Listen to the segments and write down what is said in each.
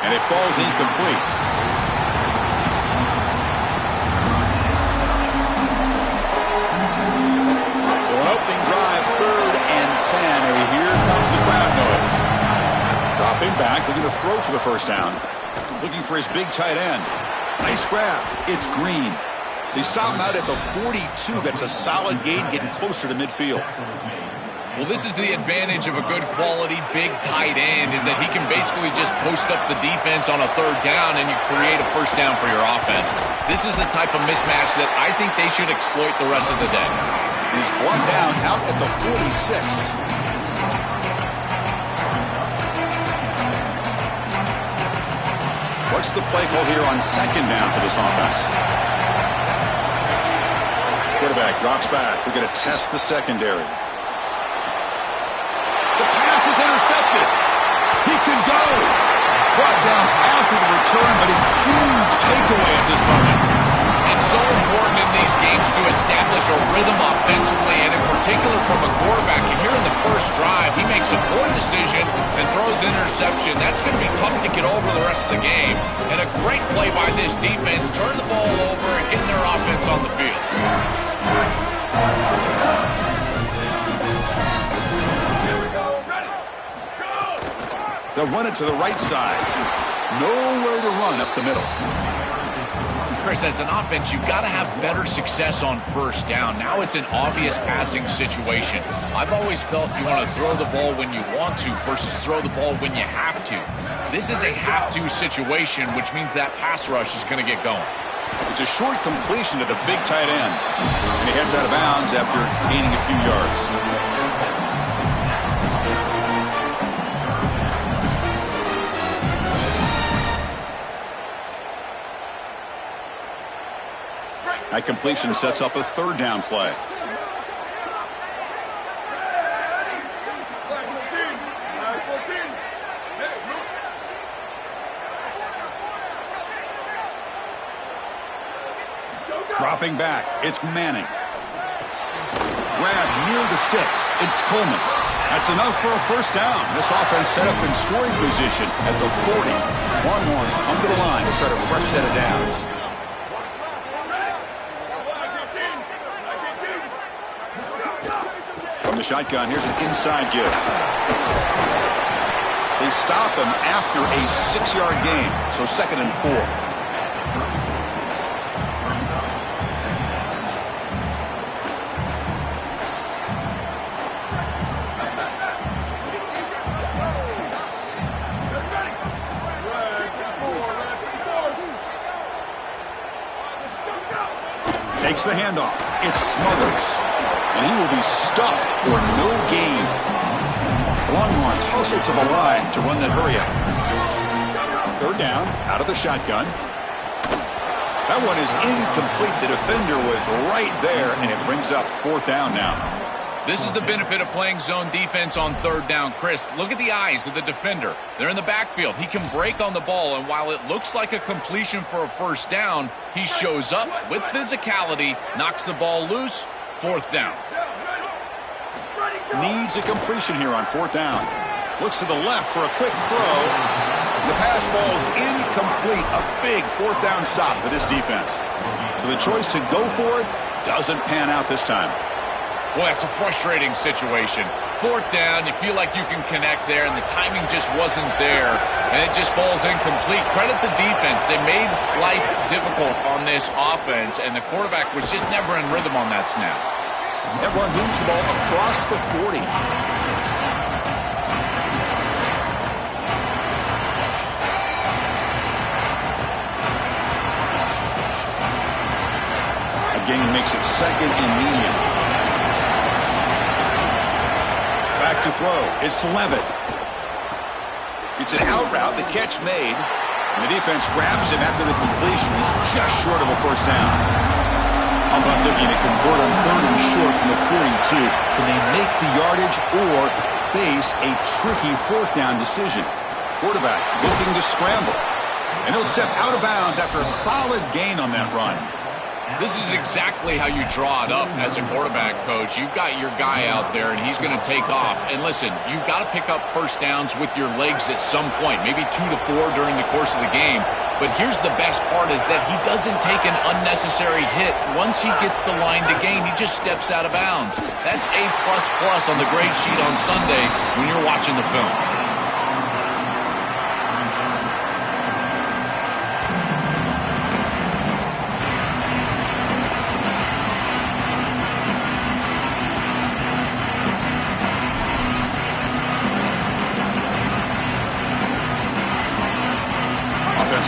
And it falls incomplete. So an opening drive, 3rd and 10. And here comes the crowd noise. Dropping back, looking to throw for the first down. Looking for his big tight end. Nice grab. It's Green. They stop him out at the 42. That's a solid gain, getting closer to midfield. Well, this is the advantage of a good quality big tight end, is that he can basically just post up the defense on a 3rd down and you create a first down for your offense. This is the type of mismatch that I think they should exploit the rest of the day. He's brought down out at the 46. What's the play call here on 2nd down for this offense? Quarterback drops back. We're going to test the secondary. The pass is intercepted. He could go. Brought down after the return, but a huge takeaway at this moment. It's so important in these games to establish a rhythm offensively, and in particular from a quarterback. And here in the first drive, he makes a poor decision and throws an interception. That's going to be tough to get over the rest of the game. And a great play by this defense. Turn the ball over and get their offense on the field. They'll run it to the right side. Nowhere to run up the middle. Chris, as an offense, you've got to have better success on first down. Now it's an obvious passing situation. I've always felt you want to throw the ball when you want to versus throw the ball when you have to. This is a have-to situation, which means that pass rush is going to get going. It's a short completion to the big tight end. And he heads out of bounds after gaining a few yards. That completion sets up a 3rd down play. Dropping back, it's Manning. Grab near the sticks, it's Coleman. That's enough for a first down. This offense set up in scoring position at the 40. Longhorns come to the line to start a fresh set of downs. From the shotgun, here's an inside give. They stop him after a 6-yard gain, so 2nd and 4. Takes the handoff. It's Smothers. And he will be stuffed for no gain. Longhorns hustle to the line to run that hurry up. 3rd down, out of the shotgun. That one is incomplete. The defender was right there, and it brings up 4th down now. This is the benefit of playing zone defense on 3rd down. Chris, look at the eyes of the defender. They're in the backfield. He can break on the ball, and while it looks like a completion for a first down, he shows up with physicality, knocks the ball loose, 4th down. Needs a completion here on 4th down. Looks to the left for a quick throw. The pass ball is incomplete. A big 4th down stop for this defense. So the choice to go for it doesn't pan out this time. Well, that's a frustrating situation. 4th down, you feel like you can connect there, and the timing just wasn't there, and it just falls incomplete. Credit the defense. They made life difficult on this offense, and the quarterback was just never in rhythm on that snap. That run moves the ball across the 40. Again, makes it 2nd and medium. Back to throw. It's Levitt. It's an out route. The catch made. And the defense grabs him after the completion. He's just short of a first down. Offense looking to convert on 3rd and short from the 42. Can they make the yardage or face a tricky 4th down decision? Quarterback looking to scramble. And he'll step out of bounds after a solid gain on that run. This is exactly how you draw it up as a quarterback, coach. You've got your guy out there, and he's going to take off. And listen, you've got to pick up first downs with your legs at some point, maybe 2 to 4 during the course of the game. But here's the best part is that he doesn't take an unnecessary hit. Once he gets the line to gain, he just steps out of bounds. That's A++ on the grade sheet on Sunday when you're watching the film.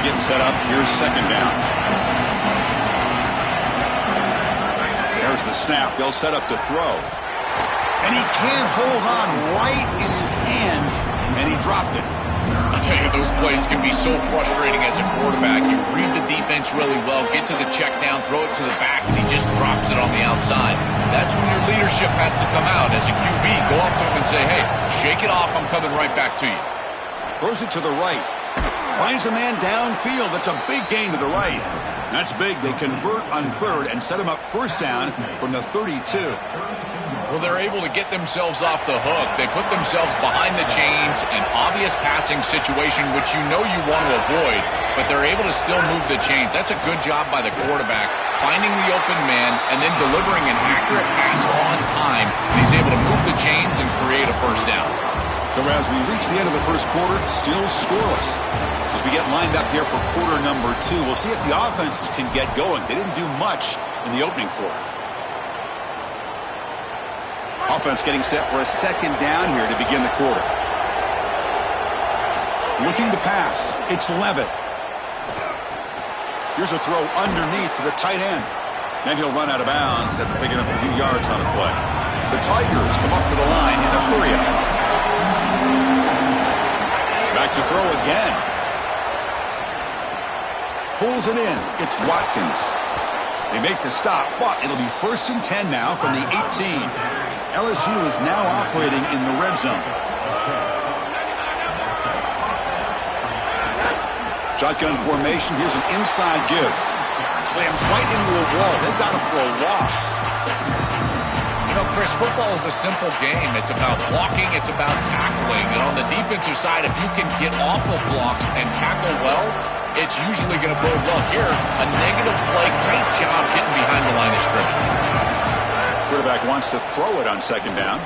Getting set up. Here's second down. There's the snap. They'll set up to throw. And he can't hold on right in his hands, and he dropped it. I'll tell you, those plays can be so frustrating as a quarterback. You read the defense really well, get to the check down, throw it to the back, and he just drops it on the outside. That's when your leadership has to come out as a QB. Go up to him and say, hey, shake it off. I'm coming right back to you. Throws it to the right. Finds a man downfield. That's a big gain to the right. That's big. They convert on third and set him up first down from the 32. Well, they're able to get themselves off the hook. They put themselves behind the chains, an obvious passing situation, which you know you want to avoid, but they're able to still move the chains. That's a good job by the quarterback, finding the open man and then delivering an accurate pass on time. He's able to move the chains and create a first down. So as we reach the end of the first quarter, still scoreless. As we get lined up here for quarter number 2, we'll see if the offenses can get going. They didn't do much in the opening quarter. Offense getting set for a second down here to begin the quarter. Looking to pass. It's Levitt. Here's a throw underneath to the tight end. Then he'll run out of bounds after picking up a few yards on the play. The Tigers come up to the line in a hurry-up. Back to throw again. Pulls it in. It's Watkins. They make the stop, but it'll be 1st and 10 now from the 18. LSU is now operating in the red zone. Shotgun formation. Here's an inside give. Slams right into a wall. They've got him for a loss. You know, Chris, football is a simple game. It's about blocking. It's about tackling. And on the defensive side, if you can get off of blocks and tackle well, it's usually going to bode well. Here, a negative play. Great job getting behind the line of scrimmage. Quarterback wants to throw it on second down.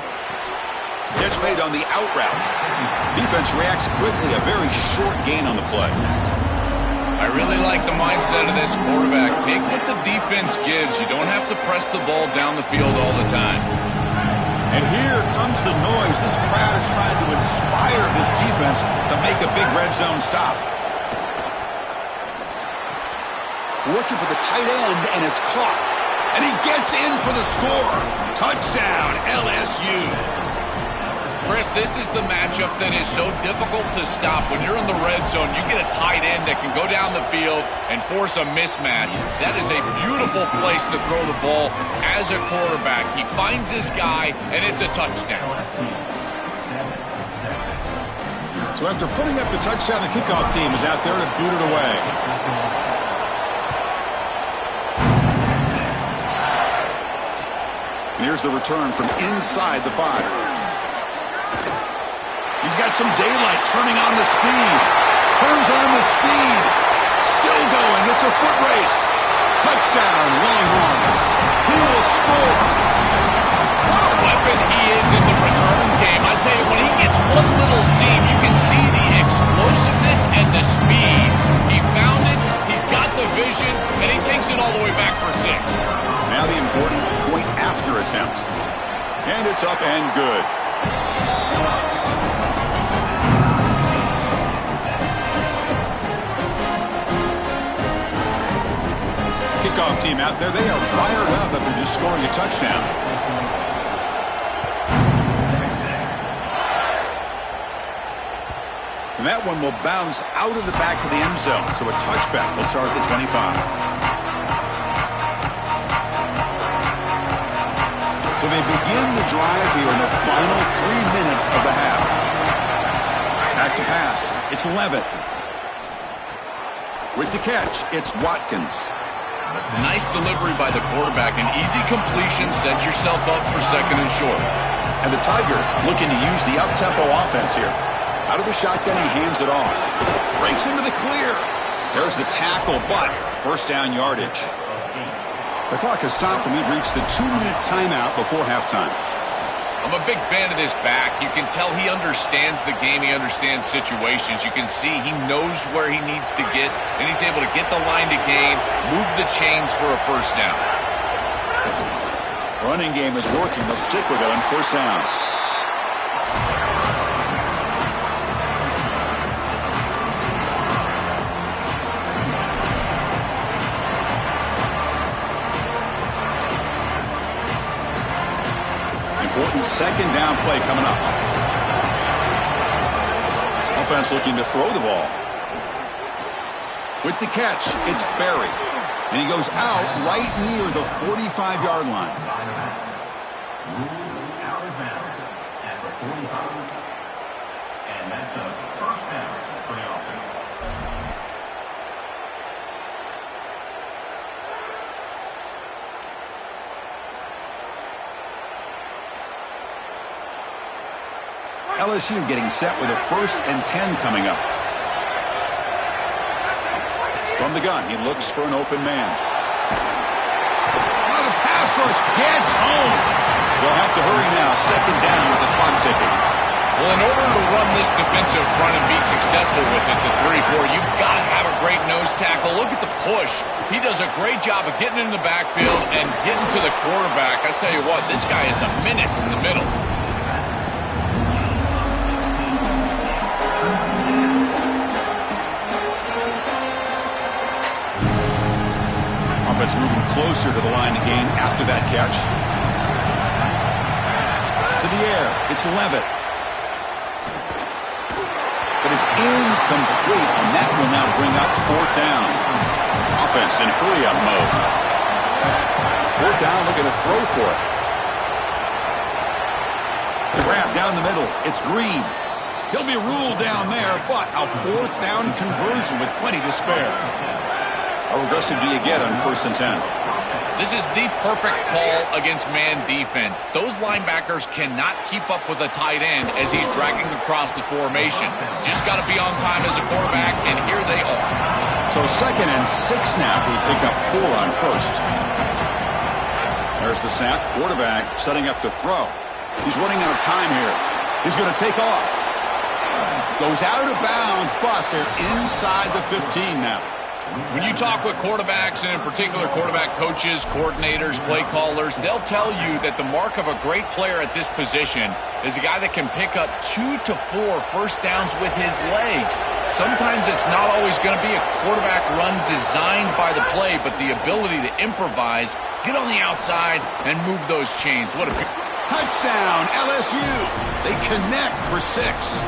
Catch made on the out route. Defense reacts quickly. A very short gain on the play. I really like the mindset of this quarterback. Take what the defense gives. You don't have to press the ball down the field all the time. And here comes the noise. This crowd is trying to inspire this defense to make a big red zone stop. Looking for the tight end, and it's caught. And he gets in for the score. Touchdown, LSU. Chris, this is the matchup that is so difficult to stop. When you're in the red zone, you get a tight end that can go down the field and force a mismatch. That is a beautiful place to throw the ball as a quarterback. He finds his guy, and it's a touchdown. So after putting up the touchdown, the kickoff team is out there to boot it away. And here's the return from inside the 5. He's got some daylight, turning on the speed. Turns on the speed. Still going. It's a foot race. Touchdown, Longhorns. He will score. What a weapon he is in the return game. I tell you, when he gets one little seam, you can see the explosiveness and the speed. He found it. He's got the vision, and he takes it all the way back for 6. Now the important point after attempt. And it's up and good. Kickoff team out there. They are fired up after just scoring a touchdown. And that one will bounce out of the back of the end zone. So a touchback will start at the 25. So they begin the drive here in the final 3 minutes of the half. Back to pass. It's Levitt. With the catch, it's Watkins. Nice delivery by the quarterback. An easy completion sets yourself up for second and short. And the Tigers looking to use the up-tempo offense here. Out of the shotgun, he hands it off. Breaks into the clear. There's the tackle, but first down yardage. The clock has stopped, and we've reached the 2-minute timeout before halftime. I'm a big fan of this back. You can tell he understands the game. He understands situations. You can see he knows where he needs to get, and he's able to get the line to gain, move the chains for a first down. Running game is working. They'll stick with it on first down. Important second down play coming up. Offense looking to throw the ball. With the catch, it's Barry. And he goes out right near the 45-yard line. Out of bounds at the 45. And that's a first down for the offense. LSU getting set with a 1st and 10 coming up. From the gun, he looks for an open man. Oh, the pass rush gets home. They'll have to hurry now. Second down with the clock ticking. Well, in order to run this defensive front and be successful with it, the 3-4, you've got to have a great nose tackle. Look at the push. He does a great job of getting in the backfield and getting to the quarterback. I tell you what, this guy is a menace in the middle. Offense moving closer to the line to gain after that catch. To the air, it's Levitt. But it's incomplete, and that will now bring up 4th down. Offense in hurry-up mode. 4th down, looking to throw for it. Grab down the middle, it's Green. He'll be ruled down there, but a 4th down conversion with plenty to spare. How aggressive do you get on 1st and 10? This is the perfect call against man defense. Those linebackers cannot keep up with a tight end as he's dragging across the formation. Just got to be on time as a quarterback, and here they are. So 2nd and 6 now. We pick up 4 on 1st. There's the snap. Quarterback setting up to throw. He's running out of time here. He's going to take off. Goes out of bounds, but they're inside the 15 now. When you talk with quarterbacks, and in particular quarterback coaches, coordinators, play callers, they'll tell you that the mark of a great player at this position is a guy that can pick up 2 to 4 first downs with his legs. Sometimes it's not always going to be a quarterback run designed by the play, but the ability to improvise, get on the outside, and move those chains. What a touchdown, LSU. They connect for 6.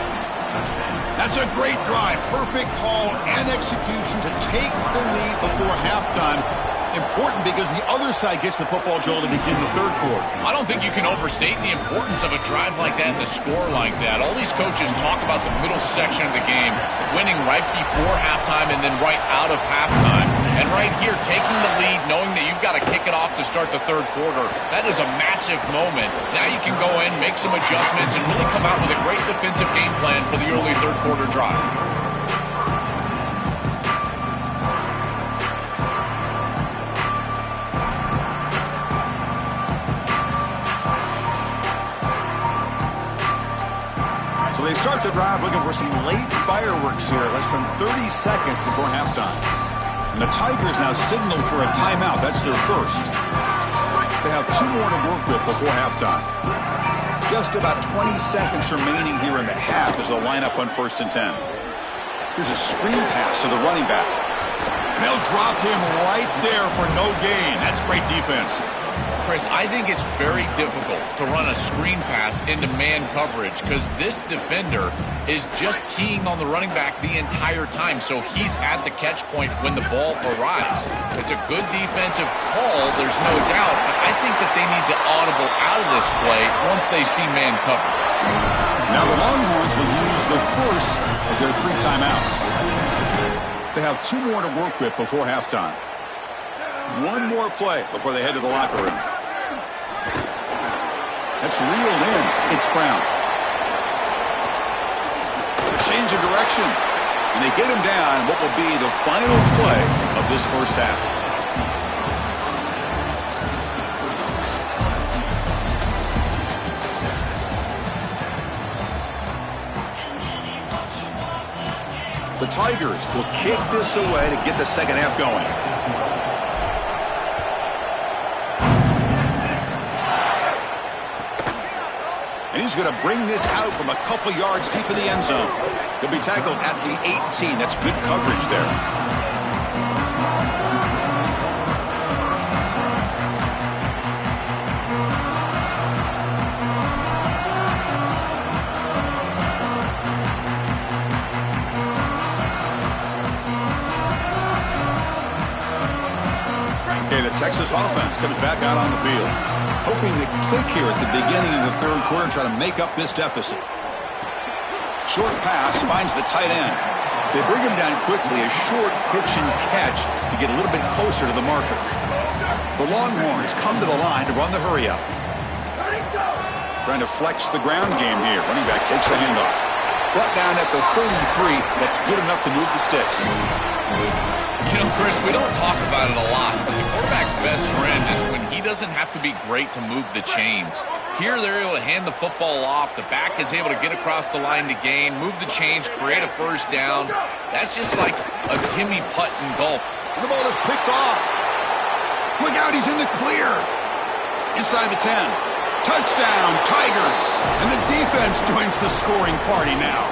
That's a great drive. Perfect call and execution to take the lead before halftime. Important because the other side gets the football, Joel, to begin the 3rd quarter. I don't think you can overstate the importance of a drive like that and a score like that. All these coaches talk about the middle section of the game, winning right before halftime and then right out of halftime. And right here, taking the lead, knowing that you've got to kick it off to start the 3rd quarter, that is a massive moment. Now you can go in, make some adjustments, and really come out with a great defensive game plan for the early 3rd quarter drive. So they start the drive looking for some late fireworks here, less than 30 seconds before halftime. And the Tigers now signal for a timeout. That's their 1st. They have 2 more to work with before halftime. Just about 20 seconds remaining here in the half as they'll line up on 1st and 10. Here's a screen pass to the running back. And they'll drop him right there for no gain. That's great defense. Chris, I think it's very difficult to run a screen pass into man coverage because this defender is just keying on the running back the entire time, so he's at the catch point when the ball arrives. It's a good defensive call, there's no doubt, but I think that they need to audible out of this play once they see man coverage. Now the Longhorns will use the first of their 3 timeouts. They have 2 more to work with before halftime. One more play before they head to the locker room. That's reeled in. It's Brown. A change of direction. And they get him down what will be the final play of this first half. The Tigers will kick this away to get the second half going. And he's going to bring this out from a couple yards deep in the end zone. He'll be tackled at the 18. That's good coverage there. Okay, the Texas offense comes back out on the field, hoping to click here at the beginning of the third quarter and try to make up this deficit. Short pass finds the tight end. They bring him down quickly, a short pitch and catch to get a little bit closer to the marker. The Longhorns come to the line to run the hurry up. Trying to flex the ground game here. Running back takes the handoff. Brought down at the 33. That's good enough to move the sticks. You know, Chris, we don't talk about it a lot, but the quarterback's best friend is when he doesn't have to be great to move the chains. Here, they're able to hand the football off. The back is able to get across the line to gain, move the chains, create a first down. That's just like a gimme putt in golf. And the ball is picked off. Look out, he's in the clear. Inside the 10. Touchdown, Tigers. And the defense joins the scoring party now.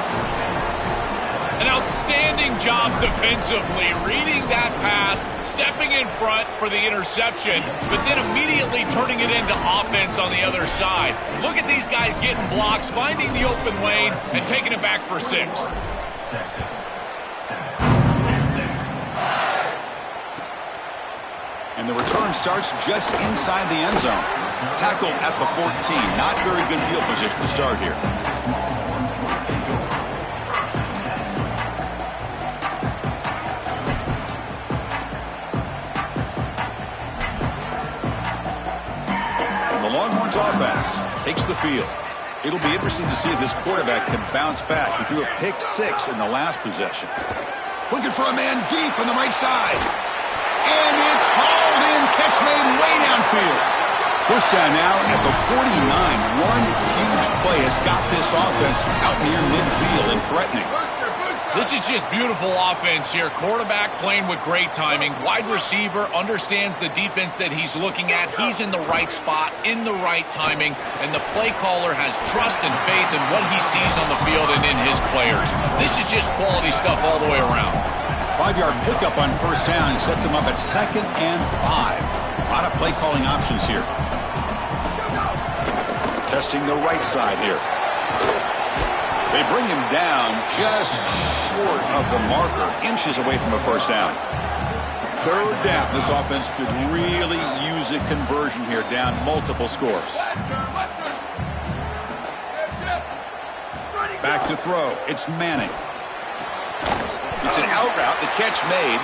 An outstanding job defensively, reading that pass, stepping in front for the interception, but then immediately turning it into offense on the other side. Look at these guys getting blocks, finding the open lane, and taking it back for 6. Texas, 7. And the return starts just inside the end zone. Tackle at the 14. Not very good field position to start here. Longhorns offense takes the field. It'll be interesting to see if this quarterback can bounce back. He threw a pick 6 in the last possession. Looking for a man deep on the right side. And it's hauled in. Catch made way downfield. First down now at the 49. One huge play has got this offense out near midfield and threatening. This is just beautiful offense here. Quarterback playing with great timing. Wide receiver understands the defense that he's looking at. He's in the right spot, in the right timing, and the play caller has trust and faith in what he sees on the field and in his players. This is just quality stuff all the way around. 5-yard pickup on first down sets him up at 2nd and 5. A lot of play calling options here. Testing the right side here. They bring him down just short of the marker, inches away from a first down. Third down. This offense could really use a conversion here, down multiple scores. Back to throw. It's Manning. It's an out route. The catch made.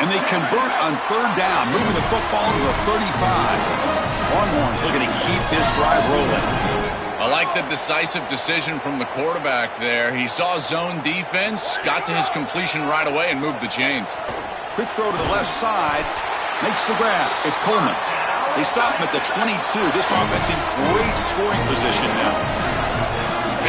And they convert on third down, moving the football to the 35. Longhorns looking to keep this drive rolling. I like the decisive decision from the quarterback there. He saw zone defense, got to his completion right away, and moved the chains. Quick throw to the left side. Makes the grab. It's Coleman. They stop him at the 22. This offense in great scoring position now.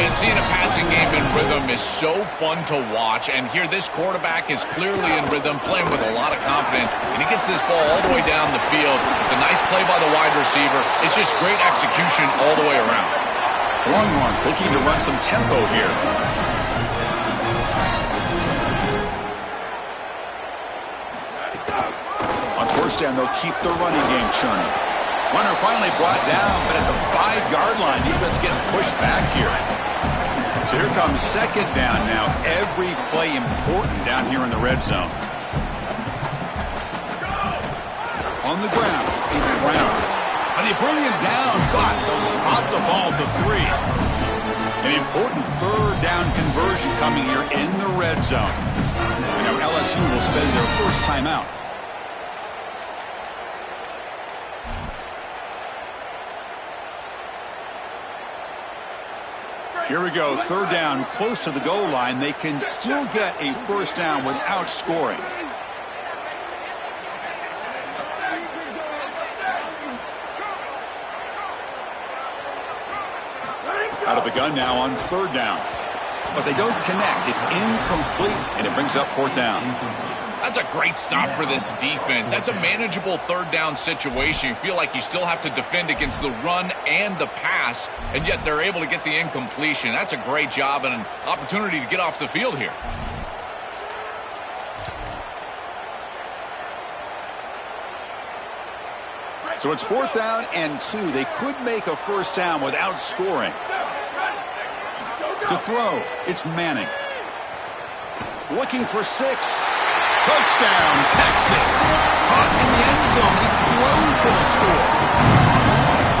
And seeing a passing game in rhythm is so fun to watch. And here, this quarterback is clearly in rhythm, playing with a lot of confidence. And he gets this ball all the way down the field. It's a nice play by the wide receiver. It's just great execution all the way around. Longhorns looking to run some tempo here. On first down, they'll keep the running game churning. Runner finally brought down, but at the 5-yard line, defense getting pushed back here. So here comes second down now. Every play important down here in the red zone. On the ground, it's Brown. And they bring him down, but they'll spot the ball at the 3. An important third down conversion coming here in the red zone. And now LSU will spend their first timeout. Here we go, third down, close to the goal line. They can still get a first down without scoring. Out of the gun now on third down. But they don't connect. It's incomplete, and it brings up fourth down. That's a great stop for this defense. That's a manageable third down situation. You feel like you still have to defend against the run and the pass, and yet they're able to get the incompletion. That's a great job and an opportunity to get off the field here. So it's fourth down and 2. They could make a first down without scoring. To throw, it's Manning. Looking for 6. Touchdown, Texas. Caught in the end zone. He's thrown for the score.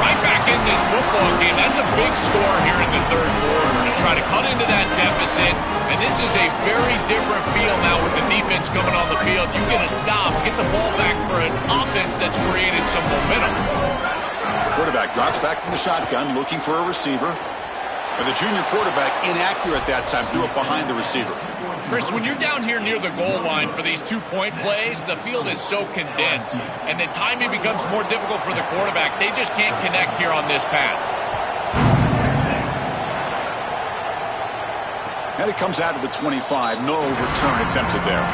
Right back in this football game. That's a big score here in the third quarter to try to cut into that deficit. And this is a very different feel now with the defense coming on the field. You get a stop, get the ball back for an offense that's created some momentum. Quarterback drops back from the shotgun, looking for a receiver. And the junior quarterback inaccurate that time, threw it behind the receiver. Chris, when you're down here near the goal line for these two-point plays, the field is so condensed, and the timing becomes more difficult for the quarterback. They just can't connect here on this pass. And it comes out of the 25. No return attempted there.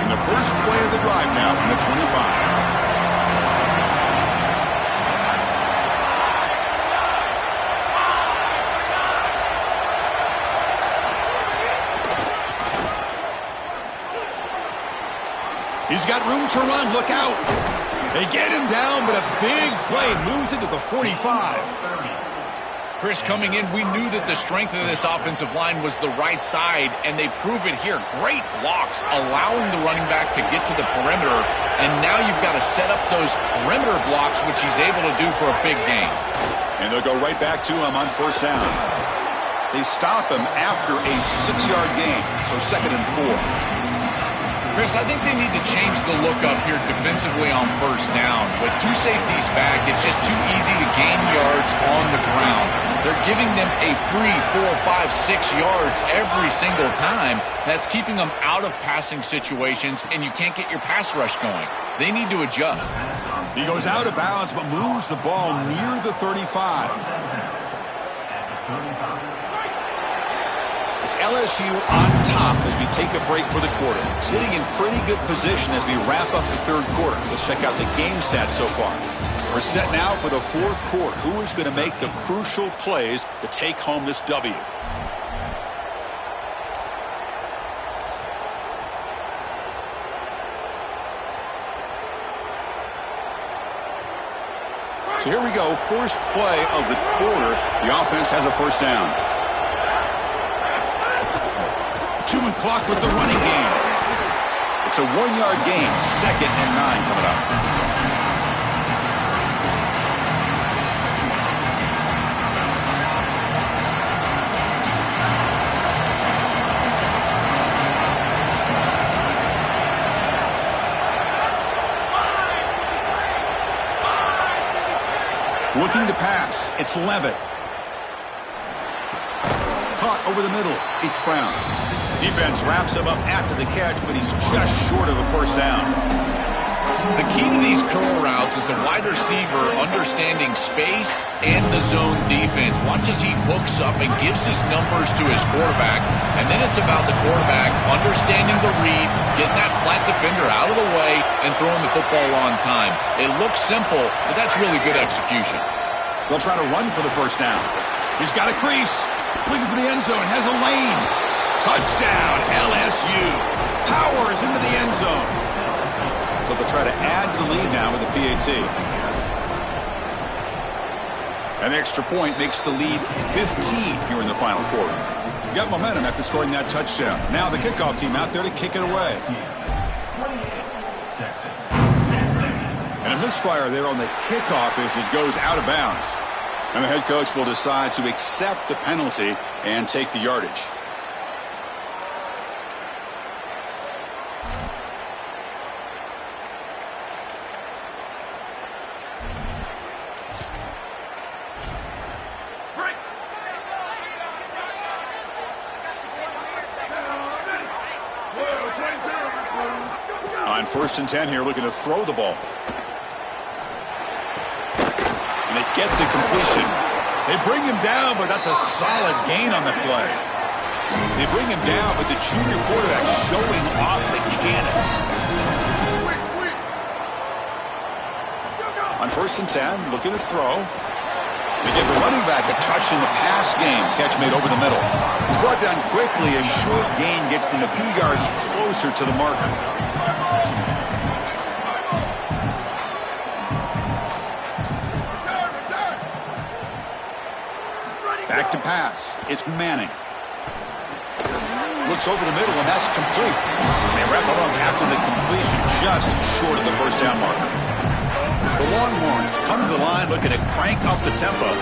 In the first play of the drive now from the 25. He's got room to run. Look out. They get him down, but a big play moves into the 45. Chris, coming in, we knew that the strength of this offensive line was the right side, and they prove it here. Great blocks, allowing the running back to get to the perimeter, and now you've got to set up those perimeter blocks, which he's able to do for a big gain. And they'll go right back to him on first down. They stop him after a 6-yard gain, so 2nd and 4. Chris, I think they need to change the look up here defensively on first down. With 2 safeties back, it's just too easy to gain yards on the ground. They're giving them a free 4, 5, 6 yards every single time. That's keeping them out of passing situations, and you can't get your pass rush going. They need to adjust. He goes out of bounds, but moves the ball near the 35. It's LSU on top as we take a break for the quarter. Sitting in pretty good position as we wrap up the third quarter. Let's check out the game stats so far. We're set now for the fourth quarter. Who is going to make the crucial plays to take home this W? So here we go. First play of the quarter. The offense has a first down. 2-minute clock with the running game. It's a 1-yard gain. 2nd and 9 coming up. Looking to pass. It's Levitt. Caught over the middle. It's Brown. Defense wraps him up after the catch, but he's just short of a first down. The key to these curl routes is the wide receiver understanding space and the zone defense. Watch as he hooks up and gives his numbers to his quarterback. And then it's about the quarterback understanding the read, getting that flat defender out of the way, and throwing the football on time. It looks simple, but that's really good execution. They'll try to run for the first down. He's got a crease. Looking for the end zone. Has a lane. Touchdown, LSU. Powers into the end zone. So they'll try to add to the lead now with a PAT. An extra point makes the lead 15 here in the final quarter. You got momentum after scoring that touchdown. Now the kickoff team out there to kick it away. And a misfire there on the kickoff as it goes out of bounds. And the head coach will decide to accept the penalty and take the yardage. 1st and 10 here, looking to throw the ball. And they get the completion. They bring him down, but that's a solid gain on the play. They bring him down, but the junior quarterback showing off the cannon. On 1st and 10, looking to throw. They give the running back a touch in the pass game. Catch made over the middle. He's brought down quickly. A short gain gets them a few yards closer to the marker. Back to pass. It's Manning. Looks over the middle, and that's complete. They wrap it up after the completion, just short of the 1st down marker. The Longhorns come to the line looking to crank up the tempo.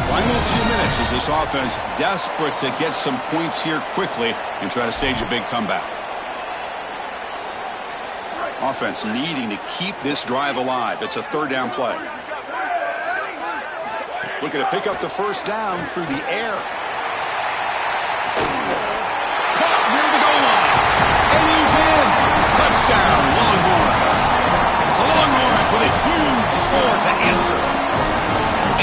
Final 2 minutes as this offense desperate to get some points here quickly and try to stage a big comeback. Offense needing to keep this drive alive. It's a 3rd down play. Looking to pick up the 1st down through the air. Caught near the goal line. And he's in. Touchdown, Longhorns. The Longhorns with a huge score to answer.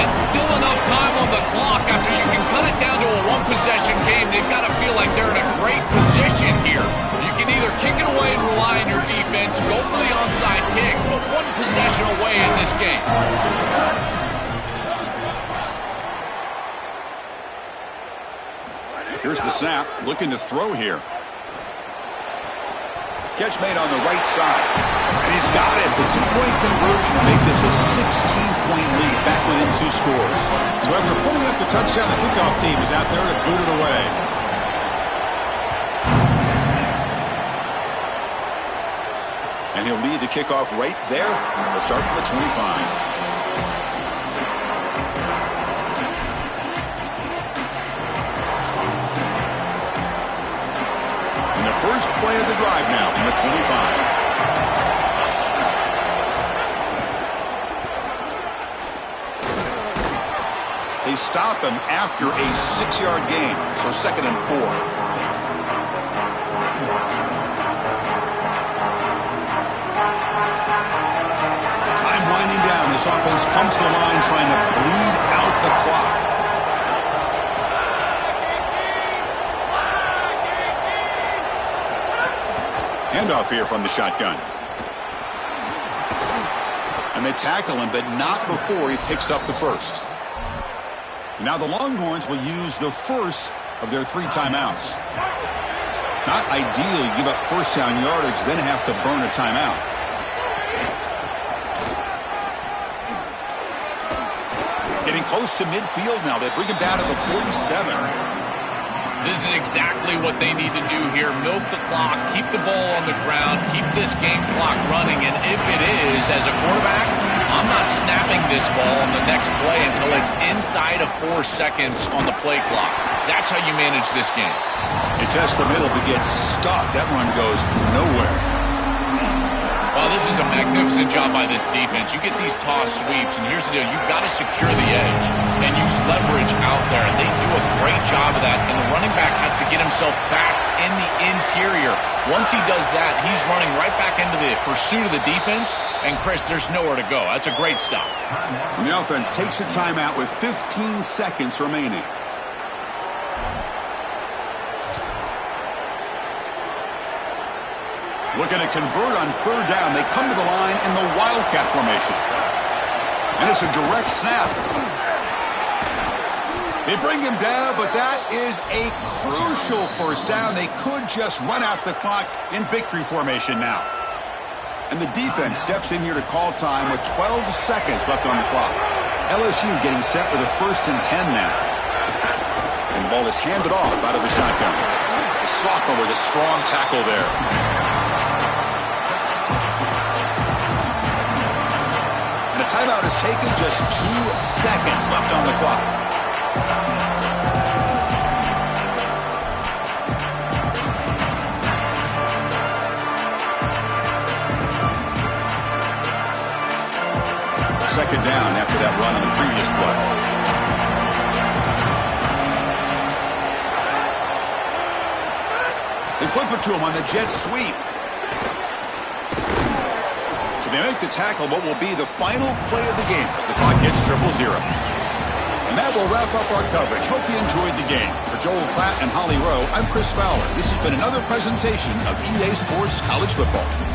And still enough time on the clock after you can cut it down to a 1-possession game. They've got to feel like they're in a great position here. You can either kick it away and rely on your defense, go for the onside kick, but 1 possession away in this game. Here's the snap, looking to throw here. Catch made on the right side. And he's got it. The 2-point conversion to make this a 16-point lead, back within 2 scores. So after putting up the touchdown, the kickoff team is out there to boot it away. And he'll lead the kickoff right there. They'll start from the 25. First play of the drive now from the 25. They stop him after a 6-yard gain, so 2nd and 4. Time winding down. This offense comes to the line trying to bleed out the clock. Handoff here from the shotgun. And they tackle him, but not before he picks up the 1st. Now the Longhorns will use the 1st of their 3 timeouts. Not ideal. You give up 1st down yardage, then have to burn a timeout. Getting close to midfield now. They bring him down to the 47. This is exactly what they need to do here. Milk the clock, keep the ball on the ground, keep this game clock running. And if it is, as a quarterback, I'm not snapping this ball on the next play until it's inside of 4 seconds on the play clock. That's how you manage this game. They test the middle to get stuffed. That run goes nowhere. Well, this is a magnificent job by this defense. You get these toss sweeps, and here's the deal. You've got to secure the edge and use leverage out there, and they do a great job of that, and the running back has to get himself back in the interior. Once he does that, he's running right back into the pursuit of the defense, and, Chris, there's nowhere to go. That's a great stop. And the offense takes a timeout with 15 seconds remaining. Looking to convert on 3rd down. They come to the line in the Wildcat formation. And it's a direct snap. They bring him down, but that is a crucial 1st down. They could just run out the clock in victory formation now. And the defense steps in here to call time with 12 seconds left on the clock. LSU getting set with a 1st and 10 now. And the ball is handed off out of the shotgun. The sophomore with a strong tackle there. The timeout is taken, just 2 seconds left on the clock. Second down after that run on the previous play. They flip it to him on the jet sweep. They make the tackle, what will be the final play of the game as the clock hits 0-0. And that will wrap up our coverage. Hope you enjoyed the game. For Joel Klatt and Holly Rowe, I'm Chris Fowler. This has been another presentation of EA Sports College Football.